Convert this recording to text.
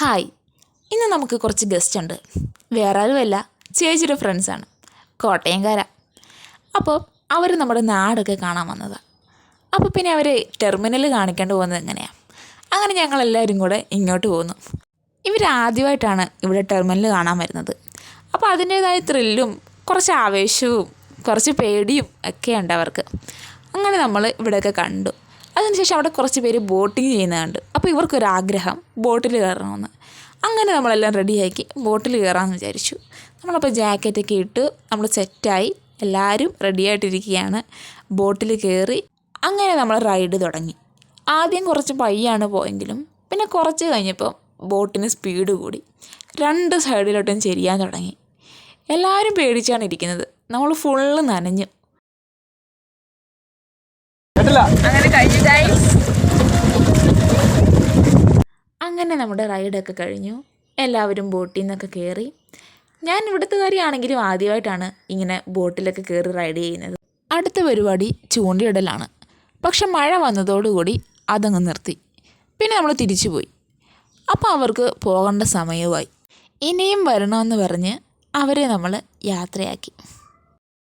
Hi, ഇന്ന് നമുക്ക് കുറച്ച് ഗസ്റ്റ് ഉണ്ട്. വേറെ ആരുമല്ല, ചേച്ചിയുടെ ഫ്രണ്ട്സാണ്, കോട്ടയംകാരാ. അപ്പോൾ അവർ നമ്മുടെ നാടൊക്കെ കാണാൻ വന്നതാണ്. അപ്പോൾ പിന്നെ അവർ ടെർമിനൽ കാണിക്കേണ്ടി പോകുന്നത് എങ്ങനെയാണ്? അങ്ങനെ ഞങ്ങളെല്ലാവരും കൂടെ ഇങ്ങോട്ട് പോന്നു. ഇവരാദ്യമായിട്ടാണ് ഇവിടെ ടെർമിനൽ കാണാൻ വരുന്നത്. അപ്പോൾ അതിൻ്റേതായ ത്രില്ലും കുറച്ച് ആവേശവും കുറച്ച് പേടിയും ഒക്കെ ഉണ്ട് അവർക്ക്. അങ്ങനെ നമ്മൾ ഇവിടെയൊക്കെ കണ്ടു. അതിനുശേഷം അവിടെ കുറച്ച് പേര് ബോട്ടിങ് ചെയ്യുന്നുണ്ട്. അപ്പോൾ ഇവർക്കൊരാഗ്രഹം ബോട്ടിൽ കയറണമെന്ന്. അങ്ങനെ നമ്മളെല്ലാം റെഡിയാക്കി ബോട്ടിൽ കയറാമെന്ന് വിചാരിച്ചു. നമ്മളപ്പോൾ ജാക്കറ്റൊക്കെ ഇട്ട് നമ്മൾ സെറ്റായി എല്ലാവരും റെഡിയായിട്ടിരിക്കുകയാണ്. ബോട്ടിൽ കയറി അങ്ങനെ നമ്മൾ റൈഡ് തുടങ്ങി. ആദ്യം കുറച്ച് പയ്യാണ് പോയെങ്കിലും പിന്നെ കുറച്ച് കഴിഞ്ഞപ്പോൾ ബോട്ടിന് സ്പീഡ് കൂടി. 2 സൈഡിലോട്ടും ചെരിയാൻ തുടങ്ങി. എല്ലാവരും പേടിച്ചാണ് ഇരിക്കുന്നത്. നമ്മൾ ഫുള്ള് നനഞ്ഞു. അങ്ങനെ നമ്മുടെ റൈഡൊക്കെ കഴിഞ്ഞു. എല്ലാവരും ബോട്ടിൽ നിന്നൊക്കെ കയറി. ഞാൻ ഇവിടുത്തെ കാര്യമാണെങ്കിലും ആദ്യമായിട്ടാണ് ഇങ്ങനെ ബോട്ടിലൊക്കെ കയറി റൈഡ് ചെയ്യുന്നത്. അടുത്ത പരിപാടി ചൂണ്ടയിടലാണ്. പക്ഷെ മഴ വന്നതോടുകൂടി അതങ്ങ് നിർത്തി. പിന്നെ നമ്മൾ തിരിച്ചു പോയി. അപ്പോൾ അവർക്ക് പോകേണ്ട സമയമായി. ഇനിയും വരണമെന്ന് പറഞ്ഞ് അവരെ നമ്മൾ യാത്രയാക്കി.